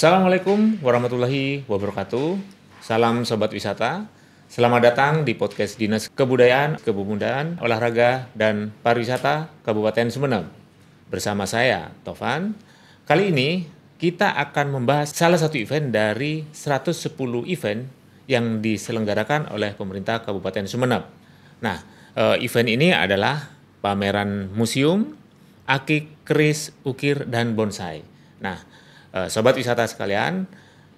Assalamualaikum warahmatullahi wabarakatuh. Salam Sobat Wisata. Selamat datang di podcast Dinas Kebudayaan, Kepemudaan, Olahraga, dan Pariwisata Kabupaten Sumeneb. Bersama saya, Tovan. Kali ini kita akan membahas salah satu event dari 110 event yang diselenggarakan oleh pemerintah Kabupaten Sumeneb. Nah, event ini adalah pameran museum, akik, keris, ukir, dan bonsai. Nah, Sobat wisata sekalian,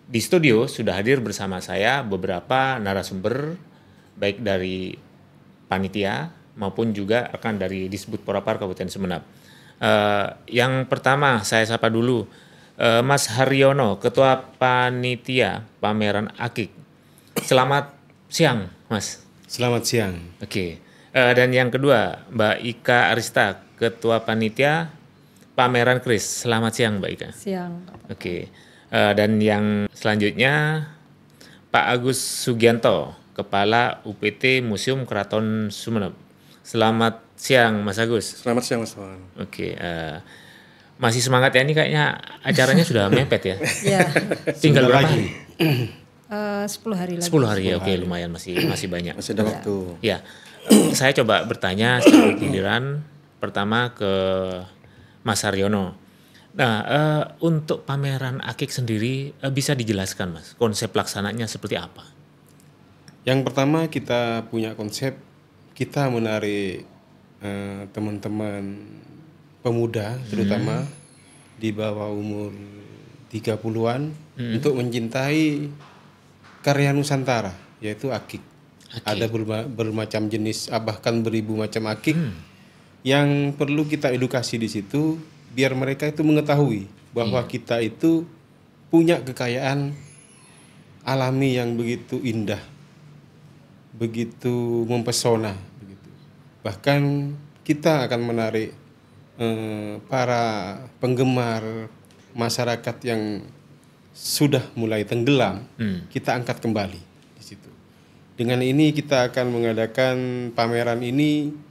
di studio sudah hadir bersama saya beberapa narasumber, baik dari panitia maupun juga rekan dari Disbud Porapar Kabupaten Sumeneb. Yang pertama saya sapa dulu Mas Haryono, Ketua Panitia Pameran Akik. Selamat siang, Mas. Selamat siang. Oke. Dan yang kedua, Mbak Ika Arista, Ketua Panitia Pameran Keris. Selamat siang, Mbak Ika. Siang. Oke. Dan yang selanjutnya Pak Agus Sugianto, Kepala UPT Museum Keraton Sumeneb. Selamat siang, Mas Agus. Selamat siang, Mas Wan. Oke. Masih semangat ya, ini kayaknya acaranya sudah mepet ya. Ya, Tinggal berapa lagi? hari? 10 hari lagi. 10 hari ya, oke, lumayan masih banyak. Masih ada waktu. Ya, saya coba bertanya secara giliran. Pertama ke Mas Haryono. Nah, untuk pameran akik sendiri bisa dijelaskan, Mas, konsep pelaksananya seperti apa? Yang pertama kita punya konsep, kita menarik teman-teman pemuda terutama di bawah umur 30-an untuk mencintai karya Nusantara, yaitu akik. Ada bermacam jenis, bahkan beribu macam akik yang perlu kita edukasi di situ biar mereka itu mengetahui bahwa kita itu punya kekayaan alami yang begitu indah, begitu mempesona, begitu. Bahkan kita akan menarik para penggemar masyarakat yang sudah mulai tenggelam, kita angkat kembali di situ. Dengan ini kita akan mengadakan pameran ini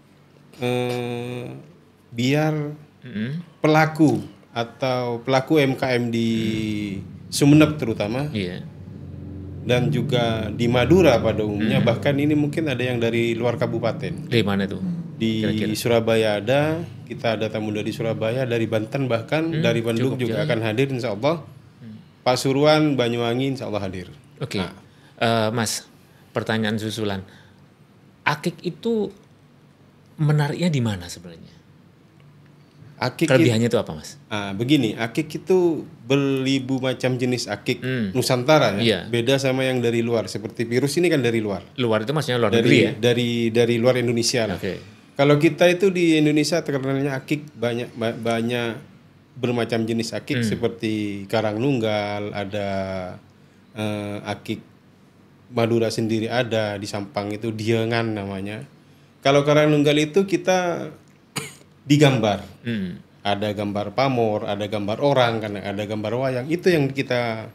biar pelaku atau pelaku MKM di Sumeneb terutama, dan juga di Madura pada umumnya, bahkan ini mungkin ada yang dari luar kabupaten. Di mana tuh? Di Kira-kira? Surabaya ada, kita ada tamu dari Surabaya, dari Banten bahkan, dari Bandung juga akan hadir insya Allah. Pasuruan, Banyuwangi insya Allah hadir. Oke. Mas, pertanyaan susulan. Akik itu menariknya di mana sebenarnya? Akik Kelebihannya itu apa, Mas? Begini, akik itu beribu macam jenis akik Nusantara ya. Beda sama yang dari luar. Seperti virus ini kan dari luar. Luar itu maksudnya luar negeri ya? Dari luar Indonesia lah. Oke. Kalau kita itu di Indonesia terkenalnya akik banyak bermacam jenis akik seperti Karangnunggal, ada akik Madura sendiri ada, di Sampang itu Diengan namanya. Kalau Karangnunggal itu kita digambar. Ada gambar pamor, ada gambar orang, karena ada gambar wayang. Itu yang kita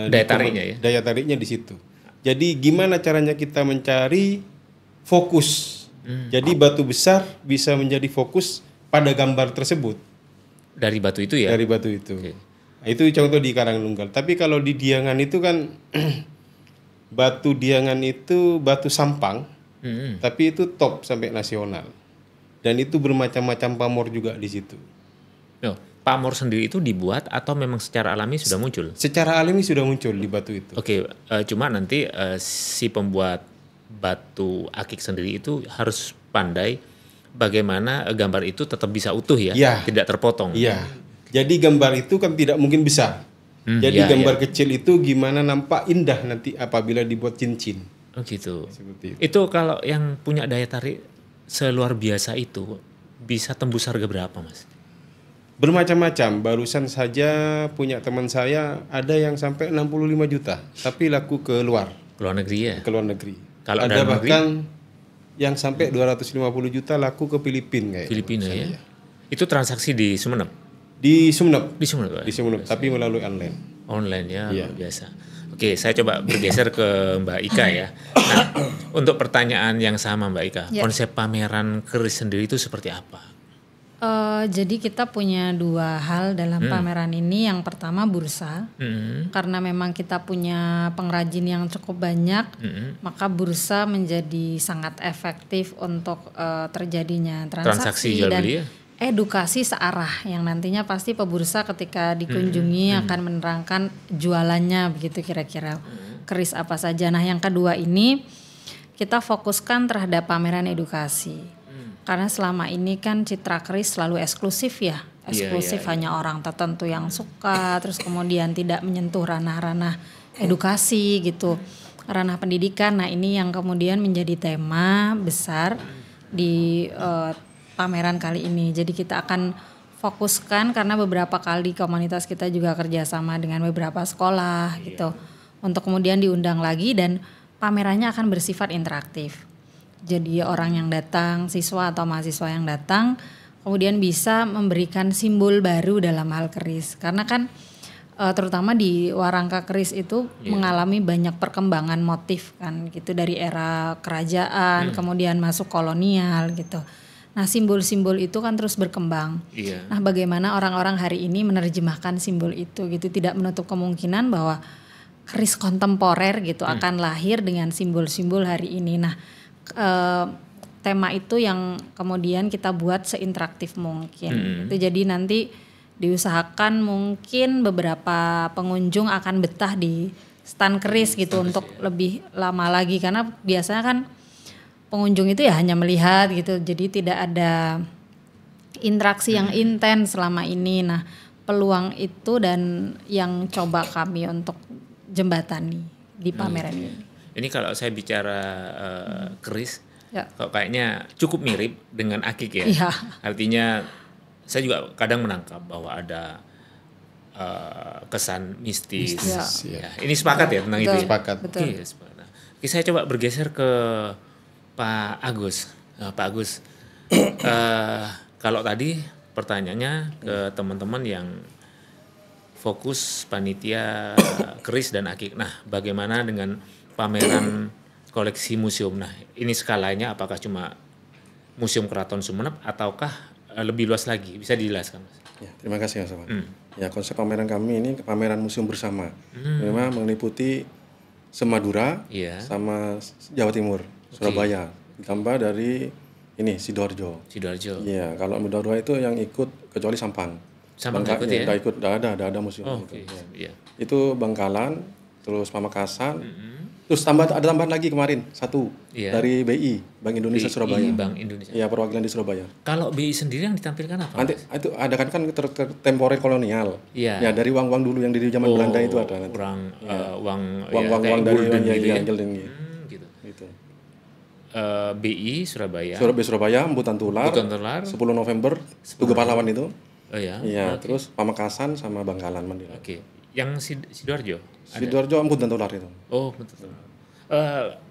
daya tariknya ya. Daya tariknya di situ. Jadi gimana caranya kita mencari fokus. Jadi batu besar bisa menjadi fokus pada gambar tersebut. Dari batu itu ya? Dari batu itu. Oke. Nah, itu contoh di Karangnunggal. Tapi kalau di Diengan itu kan batu Diengan itu batu sampang. Tapi itu top sampai nasional. Dan itu bermacam-macam pamor juga di situ. Pamor sendiri itu dibuat atau memang secara alami sudah muncul? Secara alami sudah muncul di batu itu. Oke, cuma nanti si pembuat batu akik sendiri itu harus pandai bagaimana gambar itu tetap bisa utuh ya, tidak terpotong. Iya. Jadi gambar itu kan tidak mungkin besar. Jadi gambar kecil itu gimana nampak indah nanti apabila dibuat cincin. Oh gitu. Seperti itu. Itu kalau yang punya daya tarik seluar biasa itu bisa tembus harga berapa, Mas? Bermacam-macam. Barusan saja punya teman saya ada yang sampai 65 juta, tapi laku ke luar. Ke luar negeri ya? Ke luar negeri. Kalau ada bahkan yang sampai 250 juta laku ke Filipina kayak. Filipina ya. Itu transaksi di Sumeneb? Di Sumeneb. Di Sumeneb. Di Sumeneb, tapi melalui online. Online ya, luar biasa. Oke, saya coba bergeser ke Mbak Ika ya. Nah, untuk pertanyaan yang sama Mbak Ika, konsep pameran keris sendiri itu seperti apa? Jadi kita punya 2 hal dalam pameran ini. Yang pertama bursa, karena memang kita punya pengrajin yang cukup banyak, maka bursa menjadi sangat efektif untuk terjadinya transaksi jual dan beli ya? edukasi searah yang nantinya pasti pebursa ketika dikunjungi akan menerangkan jualannya begitu kira-kira keris apa saja. Nah yang kedua ini kita fokuskan terhadap pameran edukasi. Karena selama ini kan citra keris selalu eksklusif ya, eksklusif hanya orang tertentu yang suka, terus kemudian tidak menyentuh ranah-ranah edukasi gitu, ranah pendidikan. Nah ini yang kemudian menjadi tema besar di pameran kali ini. Jadi kita akan fokuskan karena beberapa kali komunitas kita juga kerjasama dengan beberapa sekolah gitu, untuk kemudian diundang lagi dan pamerannya akan bersifat interaktif. Jadi orang yang datang, siswa atau mahasiswa yang datang kemudian bisa memberikan simbol baru dalam hal keris. Karena kan terutama di warangka keris itu mengalami banyak perkembangan motif kan gitu, dari era kerajaan kemudian masuk kolonial gitu. Nah simbol-simbol itu kan terus berkembang. Nah bagaimana orang-orang hari ini menerjemahkan simbol itu gitu, tidak menutup kemungkinan bahwa keris kontemporer gitu akan lahir dengan simbol-simbol hari ini. Nah tema itu yang kemudian kita buat seinteraktif mungkin. Itu jadi nanti diusahakan mungkin beberapa pengunjung akan betah di stand keris gitu untuk lebih lama lagi, karena biasanya kan pengunjung itu ya hanya melihat gitu, jadi tidak ada interaksi yang intens selama ini. Nah peluang itu dan yang coba kami untuk jembatani di pameran ini. Ini kalau saya bicara keris, kok kayaknya cukup mirip dengan akik ya. Artinya saya juga kadang menangkap bahwa ada kesan mistis. Ya. Ini sepakat ya tentang itu. Sepakat. Oke, saya coba bergeser ke Pak Agus. Pak Agus, kalau tadi pertanyaannya ke teman-teman yang fokus panitia keris dan akik. Nah, bagaimana dengan pameran koleksi museum? Nah, ini skalanya apakah cuma Museum Keraton Sumeneb ataukah lebih luas lagi? Bisa dijelaskan, Mas? Ya, terima kasih Mas Afan. Ya, konsep pameran kami ini pameran museum bersama. Memang meliputi Semadura sama Jawa Timur, Surabaya. Ditambah dari ini Sidoarjo. Iya, kalau Madura itu yang ikut kecuali Sampang. Sampang nggak ikut ya? Nggak ikut, nggak ada museum. Itu Bangkalan, terus Pamekasan, terus ada tambahan lagi kemarin dari BI, Bank Indonesia Surabaya. Bank Indonesia. Iya, perwakilan di Surabaya. Kalau BI sendiri yang ditampilkan apa? Nanti itu ada kan temporer kolonial. Ya dari uang-uang dulu yang dari zaman Belanda itu ada. Uang dari Golden gitu. BI Surabaya. Surabaya, Embutan Tular. 10 November, Tugu Pahlawan itu. Iya, terus Pamekasan sama Bangkalan Mandira. Yang Sidoarjo? Sidoarjo Embutan Tular itu. Betul.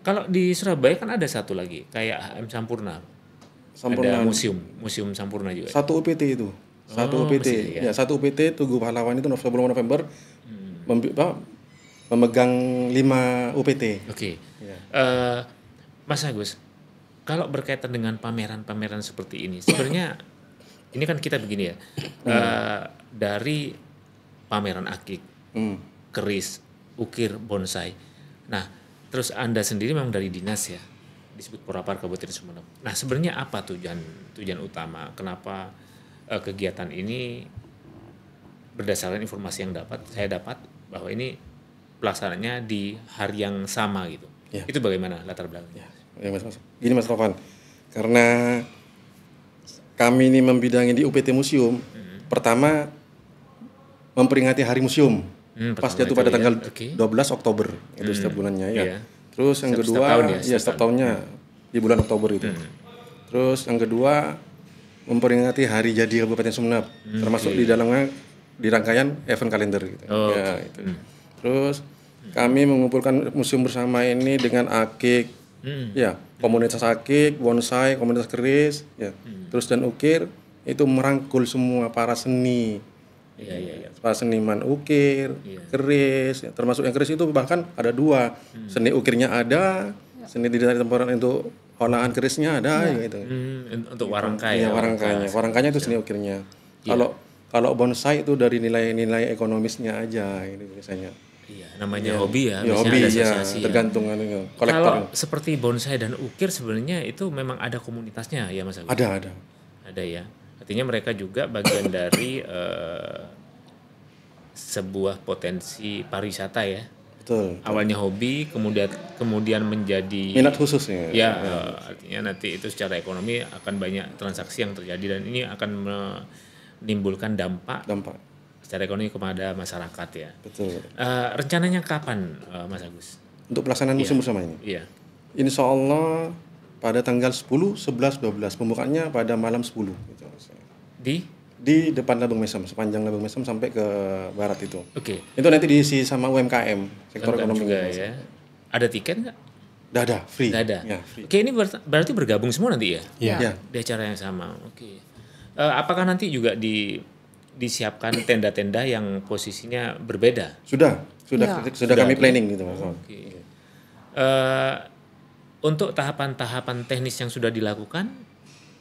Kalau di Surabaya kan ada satu lagi, kayak HM Sampurna. Ada museum Sampurna juga. Satu UPT itu. Satu UPT. Satu UPT Tugu Pahlawan itu 10 November memegang 5 UPT. Mas Agus, kalau berkaitan dengan pameran-pameran seperti ini, sebenarnya ini kan kita begini ya, dari pameran akik, keris, ukir, bonsai. Nah, terus Anda sendiri memang dari dinas ya, disebut Porapar Kabupaten Sumeneb. Nah, sebenarnya apa tujuan utama? Kenapa kegiatan ini berdasarkan informasi yang saya dapat bahwa ini pelaksananya di hari yang sama gitu. Itu bagaimana latar belakangnya? Gini Mas Rovan, karena kami ini membidangi di UPT Museum, pertama memperingati Hari Museum, pas jatuh pada tanggal 12 Oktober itu setiap bulannya ya. Terus yang kedua, setiap tahunnya di bulan Oktober itu. Terus yang kedua memperingati Hari Jadi Kabupaten Sumeneb, termasuk di dalamnya di rangkaian event kalender gitu. Itu. Terus kami mengumpulkan museum bersama ini dengan akik, komunitas akik, bonsai, komunitas keris, terus dan ukir itu merangkul semua para seni, para seniman ukir, keris, termasuk yang keris itu bahkan ada 2, seni ukirnya ada, seni di temporan itu honaan kerisnya ada gitu. Untuk warangka Iya, ya. warangkanya itu seni ukirnya. Kalau bonsai itu dari nilai-nilai ekonomisnya aja ini biasanya. Iya, namanya hobi ya, Ya, biasanya hobi ada ya, asosiasi ya. tergantung kolektor. Kalau seperti bonsai dan ukir sebenarnya itu memang ada komunitasnya ya Mas Agus? Ada. Ada ya. Artinya mereka juga bagian dari sebuah potensi pariwisata ya. Betul. Awalnya hobi, kemudian menjadi Minat khususnya. ya, artinya nanti itu secara ekonomi akan banyak transaksi yang terjadi dan ini akan menimbulkan dampak secara ekonomi kepada masyarakat ya. Betul. Rencananya kapan Mas Agus? Untuk pelaksanaan musim bersama ini. Iya. Insya Allah pada tanggal 10, 11, 12. Pembukaannya pada malam 10. Gitu. Di depan Labang Mesem, sepanjang Labang Mesem sampai ke barat itu. Oke. Itu nanti diisi sama UMKM, sektor ekonomi juga ya. Ada tiket nggak? Nggak ada, free. Nggak ada. Ya, free. Oke, ini berarti bergabung semua nanti ya? Iya. Di acara yang sama. Oke. Apakah nanti juga disiapkan tenda-tenda yang posisinya berbeda? Sudah kami ya? planning gitu Mas. Oke. Untuk tahapan-tahapan teknis yang sudah dilakukan,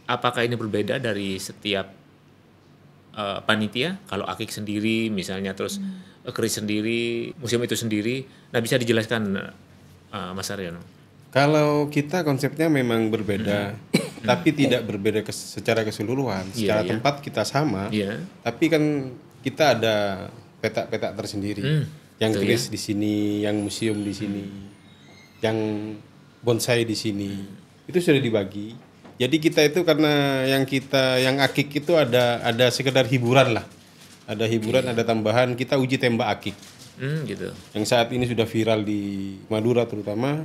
apakah ini berbeda dari setiap panitia? Kalau akik sendiri misalnya, terus keris sendiri, museum itu sendiri, nah bisa dijelaskan Mas Aryono? Kalau kita konsepnya memang berbeda, tapi tidak berbeda secara keseluruhan. Secara tempat kita sama, tapi kan kita ada petak-petak tersendiri. Yang keris di sini, yang museum di sini, yang bonsai di sini, itu sudah dibagi. Jadi kita itu karena yang akik itu ada sekedar hiburan lah, ada hiburan, ada tambahan. Kita uji tembak akik, gitu. Yang saat ini sudah viral di Madura terutama.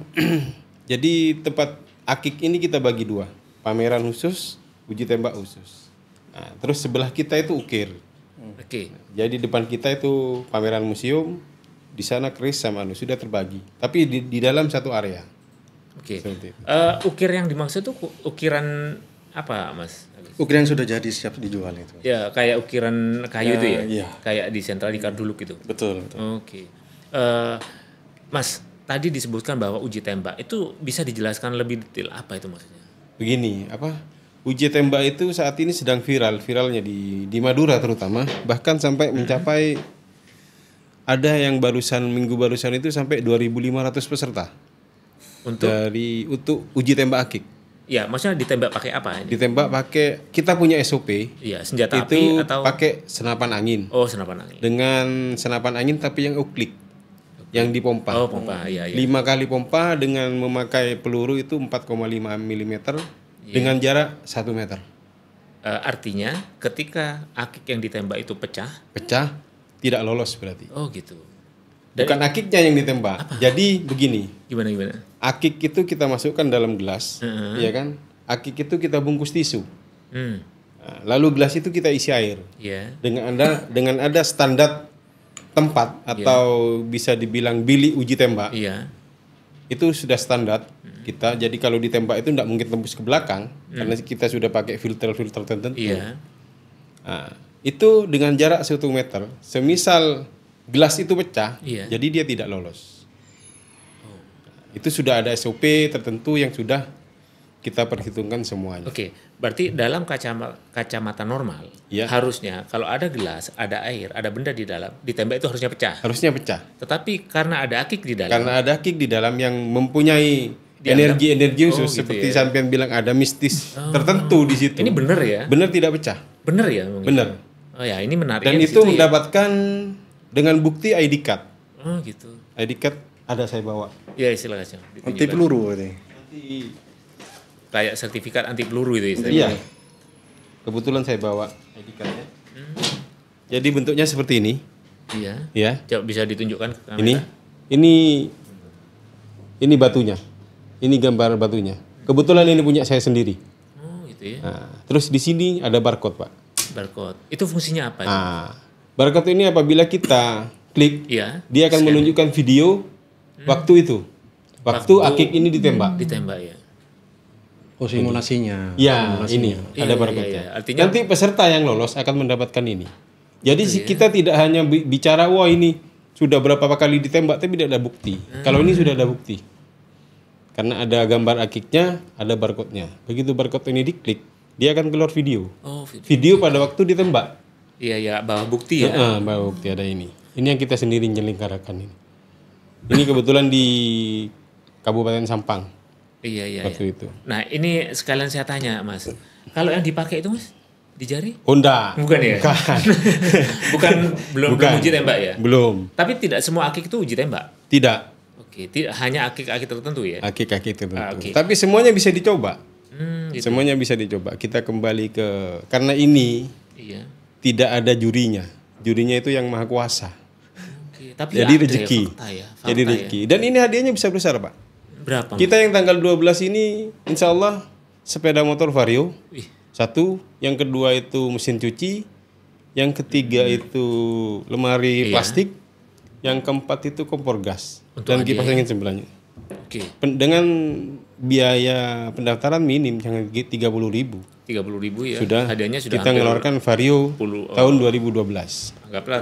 Jadi tempat akik ini kita bagi dua, pameran khusus, uji tembak khusus. Nah, terus sebelah kita itu ukir. Oke. Jadi depan kita itu pameran museum, di sana keris sama sudah terbagi, tapi di dalam satu area. Oke. Ukir yang dimaksud itu ukiran apa, Mas? Ukiran yang sudah jadi siap dijual itu. Ya, kayak ukiran kayu itu ya? Iya. Kayak di Sentral di Karduluk itu. Betul. Oke. Mas, tadi disebutkan bahwa uji tembak itu bisa dijelaskan lebih detail apa itu maksudnya? Begini, uji tembak itu saat ini sedang viralnya di Madura terutama, bahkan sampai mencapai ada yang minggu barusan itu sampai 2.500 peserta. Untuk uji tembak akik. Ya, maksudnya ditembak pakai apa? Ditembak pakai, kita punya SOP. Iya, senjata itu api atau pakai senapan angin. Oh, senapan angin. Dengan senapan angin tapi yang uklik, yang dipompa. Oh, pompa, iya. 5 kali pompa dengan memakai peluru itu 4,5 mm dengan jarak 1 meter. Artinya ketika akik yang ditembak itu pecah, tidak lolos berarti. Oh, gitu. Bukan akiknya yang ditembak. Apa? Jadi begini. Gimana? Akik itu kita masukkan dalam gelas, ya kan? Akik itu kita bungkus tisu. Nah, lalu gelas itu kita isi air. Dengan ada standar tempat atau bisa dibilang bilik uji tembak. Itu sudah standar kita. Jadi kalau ditembak itu tidak mungkin tembus ke belakang karena kita sudah pakai filter tertentu. Nah, itu dengan jarak 1 meter. Semisal gelas itu pecah, jadi dia tidak lolos. Itu sudah ada SOP tertentu yang sudah kita perhitungkan semuanya. Oke, berarti dalam kacamata normal, harusnya kalau ada gelas, ada air, ada benda di dalam, ditembak itu harusnya pecah. Harusnya pecah. Tetapi karena ada akik di dalam. Karena ada akik di dalam yang mempunyai energi khusus, gitu seperti sampean bilang ada mistis tertentu di situ. Ini benar ya? Benar tidak pecah. Benar ya? Benar. Oh ya, ini menarik. Dan itu mendapatkan dengan bukti ID card. Oh gitu. ID card ada saya bawa. Iya, silakan. Anti peluru ini. Kayak sertifikat anti peluru itu istilahnya. Iya. Kebetulan saya bawa ID card-nya. Jadi bentuknya seperti ini. Iya. Ya. Coba bisa ditunjukkan ke kamera. Ini batunya. Ini gambar batunya. Kebetulan ini punya saya sendiri. Oh, gitu ya. Nah, terus di sini ada barcode, Pak. Barcode. Itu fungsinya apa? Barcode ini apabila kita klik, dia akan menunjukkan video waktu itu. Waktu akik ini ditembak. Ditembak ya. Oh, simulasinya. Ya, ini ada barcode-nya. Artinya nanti peserta yang lolos akan mendapatkan ini. Jadi kita tidak hanya bicara wah ini sudah berapa kali ditembak tapi tidak ada bukti. Kalau ini sudah ada bukti. Karena ada gambar akiknya, ada barcode-nya. Begitu barcode ini diklik, dia akan keluar video. Oh, Video pada waktu ditembak. Iya ya, bawa bukti ya. Bawa bukti ada ini. Ini yang kita sendiri nyelengkarakan ini. Ini kebetulan di Kabupaten Sampang. Iya. Waktu itu. Nah, ini sekalian saya tanya, Mas. Kalau yang dipakai itu, Mas, di jari? Oh, enggak. Bukan ya? Belum uji tembak ya? Belum. Tapi tidak semua akik itu uji tembak. Tidak. Oke, tidak hanya akik-akik tertentu ya. Akik-akik tertentu. Oke. Tapi semuanya bisa dicoba. Gitu. Semuanya bisa dicoba. Kita kembali ke karena ini Iya. tidak ada jurinya. Jurinya itu yang maha kuasa. Oke, tapi Jadi ada rezeki. Ya, fakta ya. Jadi rezeki. Dan ini hadiahnya bisa besar, Pak. Berapa? Kita yang tanggal 12 ini insya Allah sepeda motor Vario. Wih. Satu, yang kedua itu mesin cuci, yang ketiga itu lemari plastik, yang keempat itu kompor gas dan kipas angin sebelahnya. Oke. Dengan biaya pendaftaran minim jangan 30.000. 30.000 ya. Sudah. Hadiahnya sudah Kita ngeluarkan Vario 10, tahun 2012. anggaplah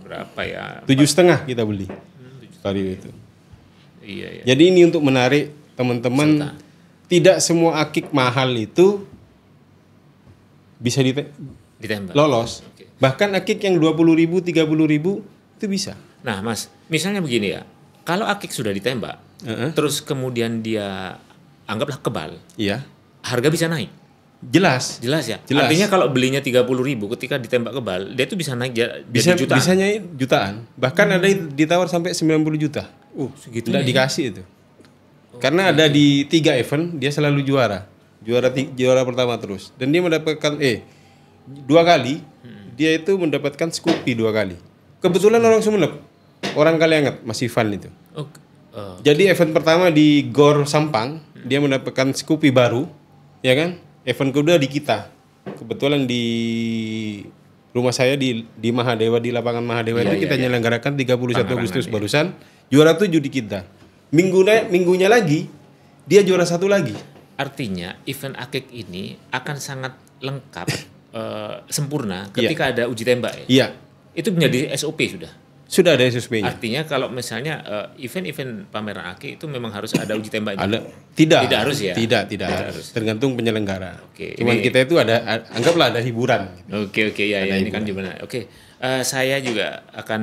berapa ya? 7,5 kita beli Vario itu. Iya. Jadi ini untuk menarik teman-teman. Tidak semua akik mahal itu bisa Ditembak. lolos. Oke. Bahkan akik yang 20.000, 30.000 itu bisa. Nah, Mas, misalnya begini ya. Kalau akik sudah ditembak, terus kemudian dia anggaplah kebal, Iya. harga bisa naik. Jelas. Jelas ya? Jelas. Artinya kalau belinya 30.000 ketika ditembak kebal, dia itu bisa naik Bisa jadi jutaan. bisanya jutaan. Bahkan ada ditawar sampai 90 juta. Segitu Tidak dikasih itu. Karena ada di 3 event dia selalu juara. Juara pertama terus. Dan dia mendapatkan 2 kali dia itu mendapatkan Scoopy 2 kali. Kebetulan orang Sumeneb. Orang Kalianget, Mas Ivan itu. Jadi event pertama di Gor Sampang, dia mendapatkan Scoopy baru, ya kan? Event kedua di kita. Kebetulan di rumah saya di Mahadewa, di lapangan Mahadewa itu kita nyelenggarakan 31 Agustus barusan. Juara 7 di kita. Minggunya lagi dia juara 1 lagi. Artinya event akik ini akan sangat lengkap, sempurna ketika ada uji tembak ya? Iya. Itu menjadi SOP sudah? Sudah ada SSP-nya. Artinya kalau misalnya event-event pameran akik itu memang harus ada uji tembaknya? Ada. Tidak. Tidak harus ya? Tidak harus. Tergantung penyelenggara. Oke, Cuman kita itu anggaplah ada hiburan. Oke ya ini kan gimana? Oke, saya juga akan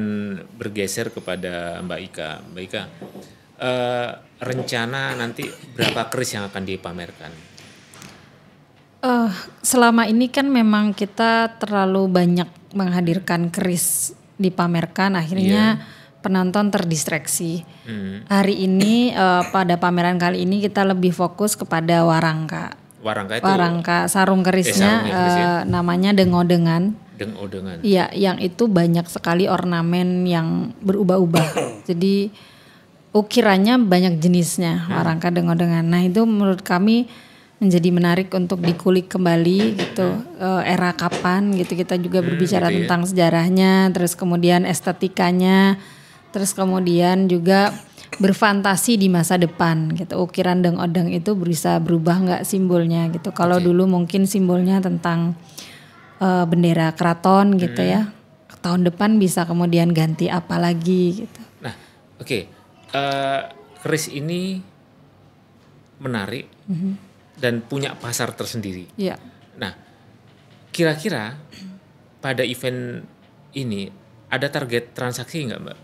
bergeser kepada Mbak Ika. Mbak Ika, rencana nanti berapa keris yang akan dipamerkan? Selama ini kan memang kita terlalu banyak menghadirkan keris dipamerkan, akhirnya penonton terdistraksi. Hari ini pada pameran kali ini kita lebih fokus kepada warangka. Warangka sarung kerisnya namanya dengodengan. Dengodengan. Iya, yang itu banyak sekali ornamen yang berubah-ubah. Jadi ukirannya banyak jenisnya warangka dengodengan. Nah, itu menurut kami menjadi menarik untuk dikulik kembali gitu, era kapan gitu, kita juga berbicara gitu tentang sejarahnya, terus kemudian estetikanya, terus kemudian juga berfantasi di masa depan gitu. Ukiran dengodeng itu bisa berubah nggak simbolnya gitu. Kalau dulu mungkin simbolnya tentang bendera keraton gitu ya, tahun depan bisa kemudian ganti apa lagi gitu. Nah, keris ini menarik. Dan punya pasar tersendiri. Iya. Nah, kira-kira pada event ini ada target transaksi nggak, Mbak?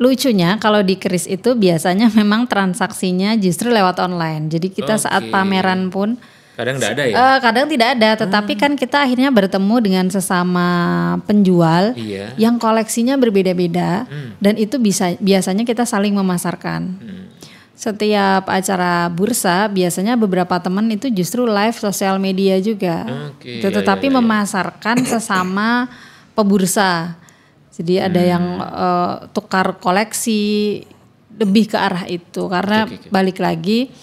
Lucunya kalau di keris itu biasanya memang transaksinya justru lewat online. Jadi kita saat pameran pun kadang nggak ada ya? Kadang tidak ada, tetapi kan kita akhirnya bertemu dengan sesama penjual yang koleksinya berbeda-beda dan itu biasanya kita saling memasarkan. Setiap acara bursa biasanya beberapa teman itu justru live sosial media juga, tetapi memasarkan sesama pebursa. Jadi ada yang tukar koleksi, lebih ke arah itu karena balik lagi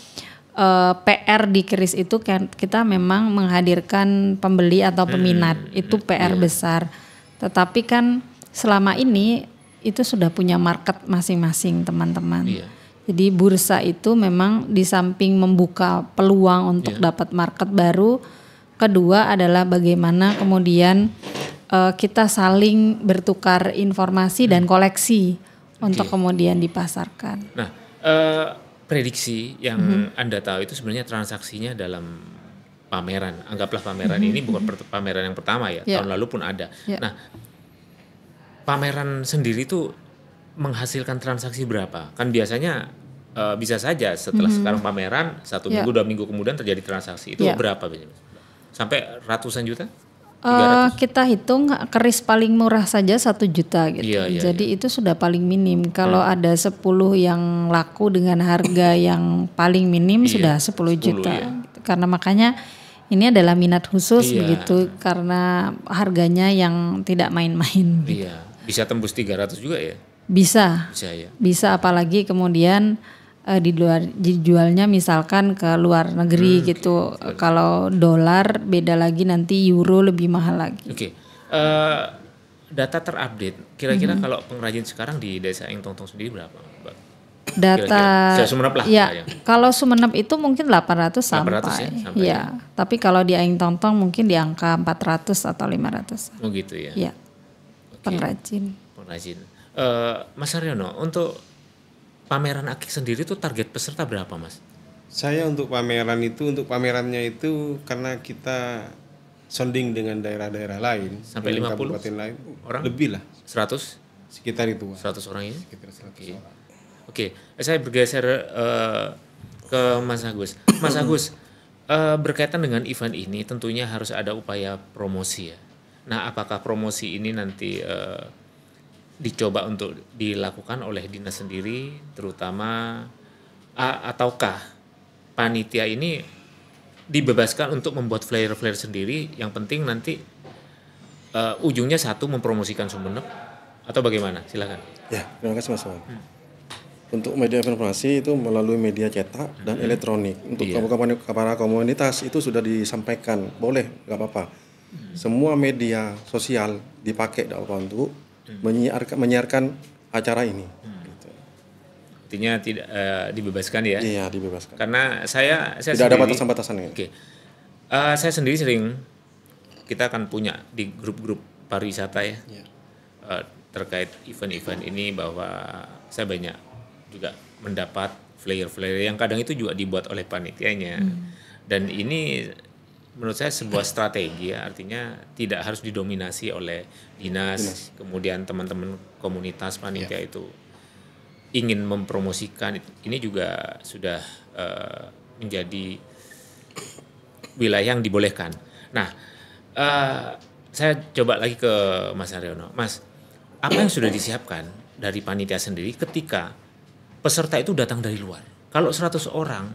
PR di keris itu kan kita memang menghadirkan pembeli atau peminat, itu PR besar. Tetapi kan selama ini itu sudah punya market masing-masing teman-teman. Jadi bursa itu memang di samping membuka peluang untuk dapat market baru, kedua adalah bagaimana kemudian kita saling bertukar informasi dan koleksi untuk kemudian dipasarkan. Nah, prediksi yang Anda tahu itu sebenarnya transaksinya dalam pameran. Anggaplah pameran ini bukan pameran yang pertama ya. Ya. Tahun lalu pun ada. Ya. Nah, pameran sendiri itu menghasilkan transaksi berapa? Kan biasanya bisa saja setelah sekarang pameran 1 Ya. minggu 2 minggu kemudian terjadi transaksi. Itu Ya. berapa biasanya? Sampai ratusan juta? 300? Kita hitung keris paling murah saja 1 juta gitu. Iya, iya, Jadi itu sudah paling minim. Kalau ada 10 yang laku dengan harga yang paling minim sudah 10 juta. iya. Gitu. Karena makanya ini adalah minat khusus Iya. begitu karena harganya yang tidak main-main. Iya, bisa tembus 300 juga ya? Bisa. Bisa ya. Bisa apalagi kemudian dijualnya misalkan ke luar negeri gitu. Kalau dolar beda lagi, nanti euro lebih mahal lagi. Oke. Data terupdate. Kira-kira kalau pengrajin sekarang di Desa Ing Tong Tong sendiri berapa, Mbak? Data Kira-kira. Sumeneb lah. ya, ya. kalau Sumeneb itu mungkin 800 sampai. 800 ya, sampai Ya, tapi kalau di Aing Tong Tong mungkin di angka 400 atau 500. Oh gitu ya. Ya. Pengrajin. Pengrajin. Mas Haryono, untuk pameran akik sendiri tuh target peserta berapa, Mas? Saya untuk pamerannya itu karena kita sounding dengan daerah-daerah lain, Sampai dengan 50 kabupaten lain, orang? lebih lah, 100? sekitar itu. 100 orang ini? Sekitar 100 Oke. orang. Oke, saya bergeser ke Mas Agus. Mas Agus, berkaitan dengan event ini tentunya harus ada upaya promosi ya. Nah, apakah promosi ini nanti dicoba untuk dilakukan oleh dinas sendiri, terutama ataukah panitia ini dibebaskan untuk membuat flyer-flyer sendiri? Yang penting nanti ujungnya satu mempromosikan Sumeneb atau bagaimana? Silakan. Ya, terima kasih Mas Wan. Untuk media informasi itu melalui media cetak dan elektronik. Untuk para komunitas itu sudah disampaikan, boleh, nggak apa-apa. Semua media sosial dipakai dalam untuk menyiarkan acara ini. Gitu. Artinya tidak dibebaskan ya? Iya, dibebaskan. Karena saya Tidak ada sendiri, batasan-batasan. Oke. Saya sendiri sering, kita akan punya di grup-grup pariwisata ya, terkait event-event ini, bahwa saya banyak juga mendapat flyer-flyer yang kadang itu juga dibuat oleh panitianya. Dan ini menurut saya sebuah strategi ya, artinya tidak harus didominasi oleh dinas. Kemudian teman-teman komunitas panitia itu ingin mempromosikan, ini juga sudah menjadi wilayah yang dibolehkan. Nah, saya coba lagi ke Mas Haryono. Mas, apa yang sudah disiapkan dari panitia sendiri ketika peserta itu datang dari luar? Kalau 100 orang,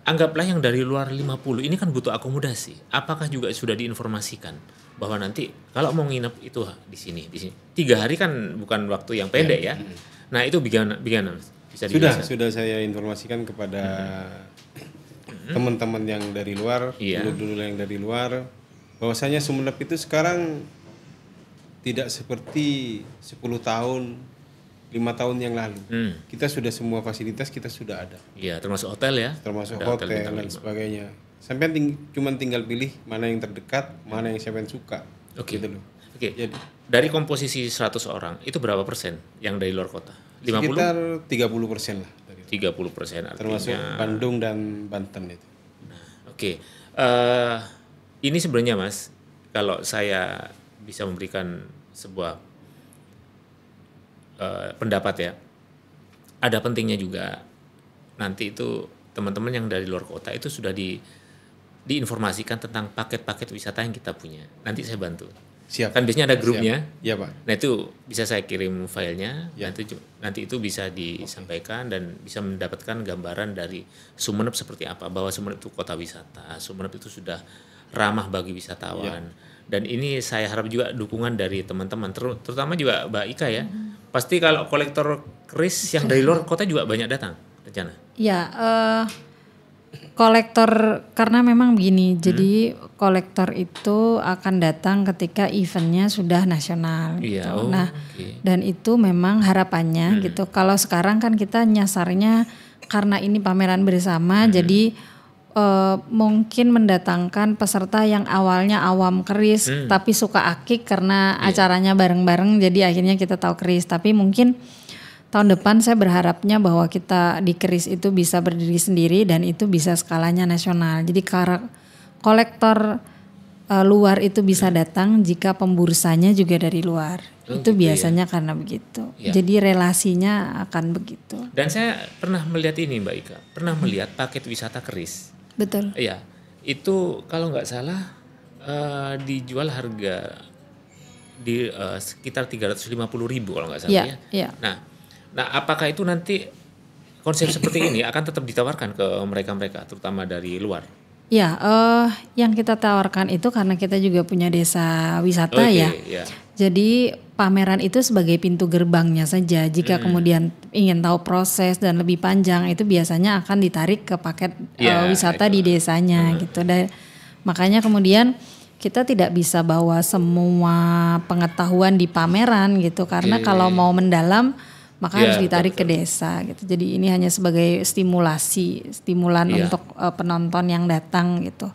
anggaplah yang dari luar 50, ini kan butuh akomodasi. Apakah juga sudah diinformasikan bahwa nanti kalau mau nginep itu di sini. 3 hari kan bukan waktu yang pendek ya. Nah, itu bagaimana bisa dijelaskan? Sudah saya informasikan kepada teman-teman yang dari luar, dulu yang dari luar, bahwasanya Sumeneb itu sekarang tidak seperti 10 tahun, 5 tahun yang lalu. Kita sudah semua fasilitas kita sudah ada. Iya, termasuk hotel ya. Termasuk Ada hotel bintang dan 5. sebagainya. Sampai cuman tinggal pilih mana yang terdekat, mana yang sampai suka. Oke. Gitu loh. Oke. Jadi Dari komposisi 100 orang, itu berapa persen yang dari luar kota? 50? sekitar 30% lah. 30% artinya. Termasuk Bandung dan Banten itu. Oke. Ini sebenarnya Mas, kalau saya bisa memberikan sebuah pendapat ya, ada pentingnya juga nanti itu teman-teman yang dari luar kota itu sudah diinformasikan tentang paket-paket wisata yang kita punya. Nanti saya bantu. Siap. Kan biasanya ada grupnya. Iya Pak. Nah itu bisa saya kirim filenya, Ya. nanti itu bisa disampaikan dan bisa mendapatkan gambaran dari Sumeneb seperti apa, bahwa Sumeneb itu kota wisata, Sumeneb itu sudah ramah bagi wisatawan. Dan ini saya harap juga dukungan dari teman-teman, terutama juga Mbak Ika ya. Pasti kalau kolektor keris yang dari luar kota juga banyak datang rencana. Ya, kolektor karena memang begini, jadi kolektor itu akan datang ketika eventnya sudah nasional. Iya, Gitu. oh, Nah, oke. dan itu memang harapannya gitu. Kalau sekarang kan kita nyasarnya karena ini pameran bersama, jadi mungkin mendatangkan peserta yang awalnya awam keris, tapi suka akik karena acaranya bareng-bareng, jadi akhirnya kita tahu keris. Tapi mungkin tahun depan saya berharapnya bahwa kita di Keris itu bisa berdiri sendiri dan itu bisa skalanya nasional. Jadi kolektor luar itu bisa datang jika pembursanya juga dari luar. Itu gitu biasanya karena begitu. Ya. Jadi relasinya akan begitu. Dan saya pernah melihat ini Mbak Ika, pernah melihat paket wisata Keris. Betul. Iya, itu kalau nggak salah dijual harga di sekitar 350.000 kalau nggak salah Iya, ya. iya. Nah, apakah itu nanti konsep seperti ini akan tetap ditawarkan ke mereka-mereka, terutama dari luar? Ya, yang kita tawarkan itu karena kita juga punya desa wisata ya. Ya. Jadi pameran itu sebagai pintu gerbangnya saja. Jika kemudian ingin tahu proses dan lebih panjang itu biasanya akan ditarik ke paket wisata di desanya gitu. Dan makanya kemudian kita tidak bisa bawa semua pengetahuan di pameran gitu karena kalau mau mendalam maka harus ditarik ke desa gitu. Jadi ini hanya sebagai stimulan untuk penonton yang datang gitu.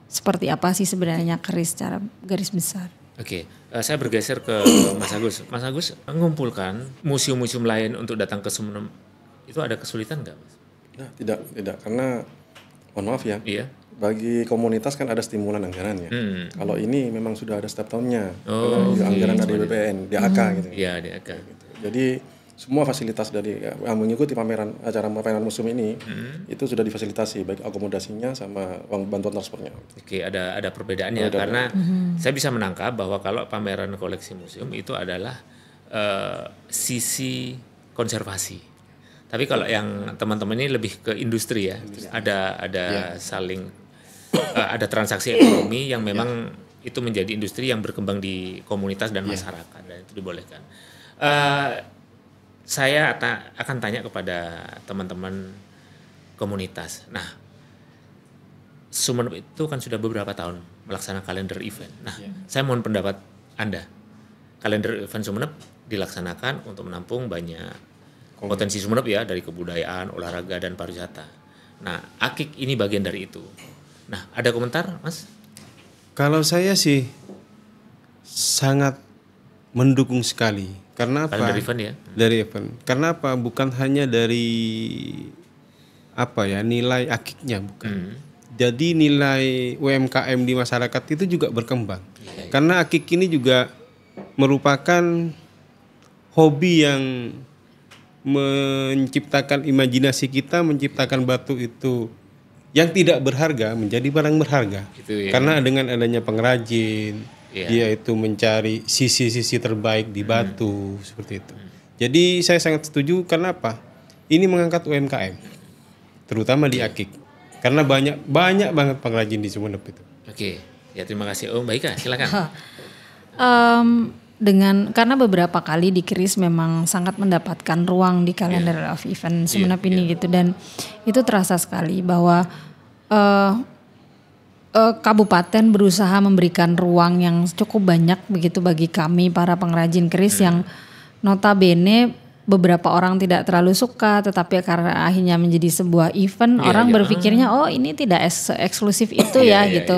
Seperti apa sih sebenarnya Keris secara garis besar? Oke, saya bergeser ke Mas Agus. Mas Agus mengumpulkan museum-museum lain untuk datang ke Sumeneb. Itu ada kesulitan nggak, Mas? Nah, tidak karena mohon maaf ya. Iya. Bagi komunitas kan ada stimulan anggaran ya. Kalau ini memang sudah ada setiap tahunnya. Karena anggaran dari BPN, DAK gitu. Iya, DAK. Jadi semua fasilitas dari yang mengikuti acara pameran museum ini itu sudah difasilitasi baik akomodasinya sama uang bantuan transportnya. Oke, ada perbedaannya karena saya bisa menangkap bahwa kalau pameran koleksi museum itu adalah sisi konservasi. Tapi kalau yang teman-teman ini lebih ke industri ya. Ada saling ada transaksi ekonomi yang memang itu menjadi industri yang berkembang di komunitas dan masyarakat dan itu dibolehkan. Saya akan tanya kepada teman-teman komunitas. Nah, Sumeneb itu kan sudah beberapa tahun melaksanakan kalender event. Nah, saya mohon pendapat Anda. Kalender event Sumeneb dilaksanakan untuk menampung banyak potensi Sumeneb ya dari kebudayaan, olahraga dan pariwisata. Nah, Akik ini bagian dari itu. Nah, ada komentar, Mas? Kalau saya sih sangat mendukung sekali. Karena apa? Kalender event ya? Dari event. Karena apa? Bukan hanya dari nilai akiknya bukan. Jadi nilai UMKM di masyarakat itu juga berkembang. Karena akik ini juga merupakan hobi yang menciptakan imajinasi kita, menciptakan batu itu yang tidak berharga menjadi barang berharga. Gitu ya. Karena dengan adanya pengrajin, dia itu mencari sisi-sisi terbaik di batu seperti itu. Jadi saya sangat setuju karena apa? Ini mengangkat UMKM, terutama di Akik. Karena banyak banget pengrajin di Sumeneb itu. Oke, ya terima kasih Om. Baik, silakan. Karena beberapa kali di Keris memang sangat mendapatkan ruang di kalender of event Sumeneb ini gitu dan itu terasa sekali bahwa kabupaten berusaha memberikan ruang yang cukup banyak begitu bagi kami para pengrajin keris yang notabene beberapa orang tidak terlalu suka tetapi karena akhirnya menjadi sebuah event orang berpikirnya oh ini tidak eksklusif itu gitu.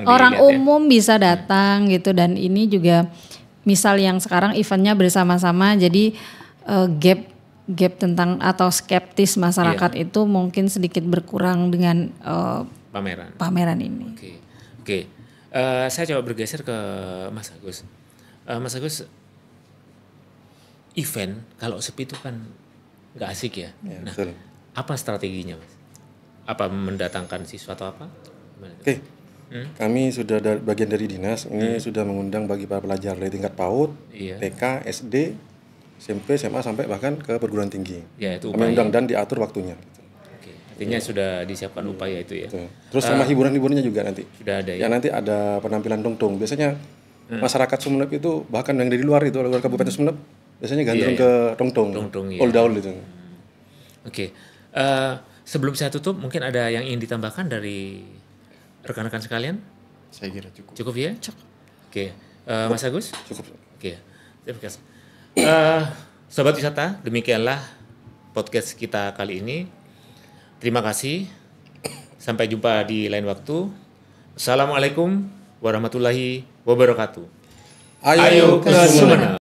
Orang umum bisa datang gitu dan ini juga misal yang sekarang eventnya bersama-sama jadi gap tentang atau skeptis masyarakat itu mungkin sedikit berkurang dengan pameran ini. Oke. Saya coba bergeser ke Mas Agus. Mas Agus, event kalau sepi itu kan nggak asik ya. Nah, betul. Apa strateginya, Mas? Apa mendatangkan siswa atau apa? Oke. Kami sudah bagian dari dinas ini sudah mengundang bagi para pelajar dari tingkat PAUD, TK, SD, SMP, SMA sampai bahkan ke perguruan tinggi. Ya, itu kami undang dan diatur waktunya. Artinya sudah disiapkan upaya itu ya. Betul. Terus sama hiburan-hiburannya juga nanti. Sudah ada ya. Ya nanti ada penampilan dongdong. Biasanya masyarakat Sumeneb itu bahkan yang dari luar itu luar Kabupaten Sumeneb biasanya gandrung ke dongdong. All daul itu. Oke. Sebelum saya tutup mungkin ada yang ingin ditambahkan dari rekan-rekan sekalian? Saya kira cukup. Cukup ya? Cukup. Oke. Mas Agus? Cukup. Oke. Terima kasih. Sobat wisata, demikianlah podcast kita kali ini. Terima kasih. Sampai jumpa di lain waktu. Assalamualaikum warahmatullahi wabarakatuh. Ayo ke Sumeneb.